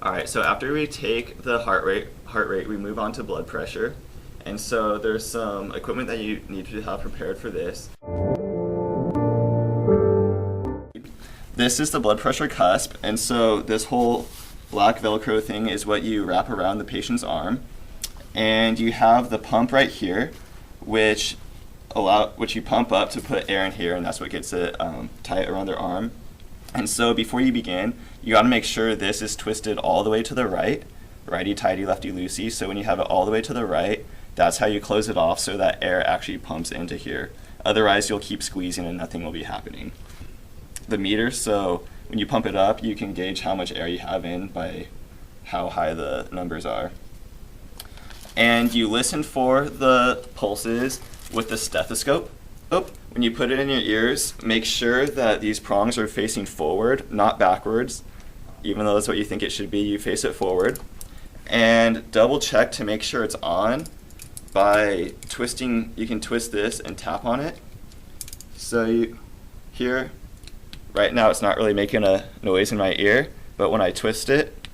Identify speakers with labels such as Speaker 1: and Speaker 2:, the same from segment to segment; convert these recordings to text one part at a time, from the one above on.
Speaker 1: All right, so after we take the heart rate, we move on to blood pressure. And so there's some equipment that you need to have prepared for this. This is the blood pressure cusp, and so this whole black Velcro thing is what you wrap around the patient's arm. And you have the pump right here, which you pump up to put air in here, and that's what gets it tight around their arm. And so before you begin, you got to make sure this is twisted all the way to the right, righty-tighty, lefty-loosey. So when you have it all the way to the right, that's how you close it off so that air actually pumps into here. Otherwise, you'll keep squeezing and nothing will be happening. The meter, so when you pump it up, you can gauge how much air you have in by how high the numbers are. And you listen for the pulses with the stethoscope. When you put it in your ears, make sure that these prongs are facing forward, not backwards. Even though that's what you think it should be, you face it forward. And double check to make sure it's on by twisting. You can twist this and tap on it. So you hear, right now it's not really making a noise in my ear, but when I twist it,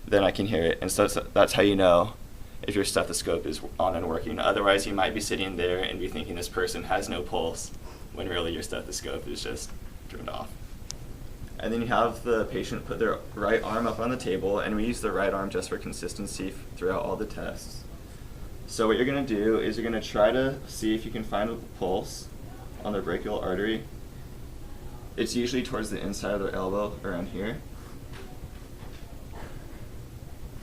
Speaker 1: then I can hear it. And so that's how you know if your stethoscope is on and working. Otherwise, you might be sitting there and be thinking this person has no pulse, when really your stethoscope is just turned off. And then you have the patient put their right arm up on the table, and we use the right arm just for consistency throughout all the tests. So what you're gonna do is you're gonna try to see if you can find a pulse on their brachial artery. It's usually towards the inside of their elbow, around here.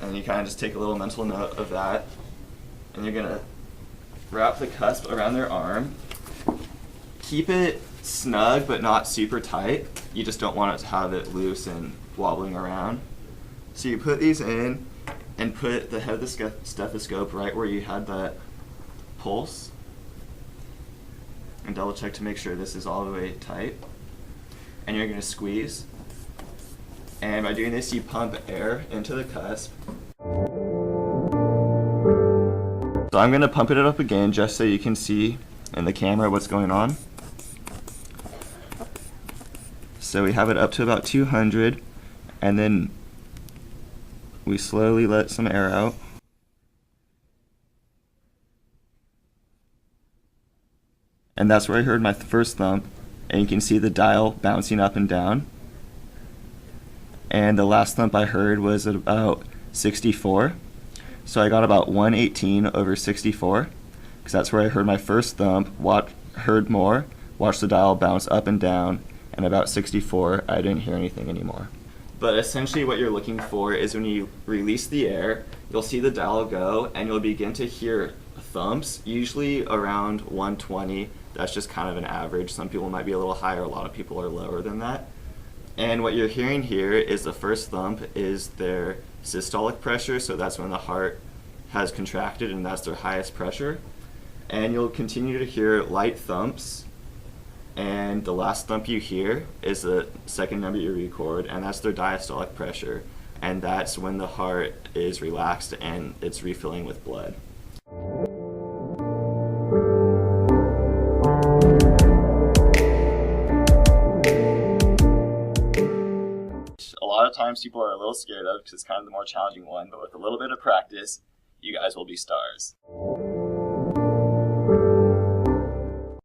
Speaker 1: And you kind of just take a little mental note of that. And you're gonna wrap the cusp around their arm. Keep it snug, but not super tight. You just don't want it to have it loose and wobbling around. So you put these in and put the head of the stethoscope right where you had that pulse. And double check to make sure this is all the way tight. And you're gonna squeeze. And by doing this, you pump air into the cusp. So I'm gonna pump it up again just so you can see in the camera what's going on. So we have it up to about 200, and then we slowly let some air out. And that's where I heard my first thump, and you can see the dial bouncing up and down. And the last thump I heard was at about 64. So I got about 118 over 64, because that's where I heard my first thump, heard more, watched the dial bounce up and down, and about 64, I didn't hear anything anymore. But essentially what you're looking for is when you release the air, you'll see the dial go, and you'll begin to hear thumps, usually around 120. That's just kind of an average. Some people might be a little higher, a lot of people are lower than that. And what you're hearing here is the first thump is their systolic pressure, so that's when the heart has contracted and that's their highest pressure. And you'll continue to hear light thumps, and the last thump you hear is the second number you record, and that's their diastolic pressure, and that's when the heart is relaxed and it's refilling with blood. A lot of times people are a little scared of because it's kind of the more challenging one, but with a little bit of practice, you guys will be stars.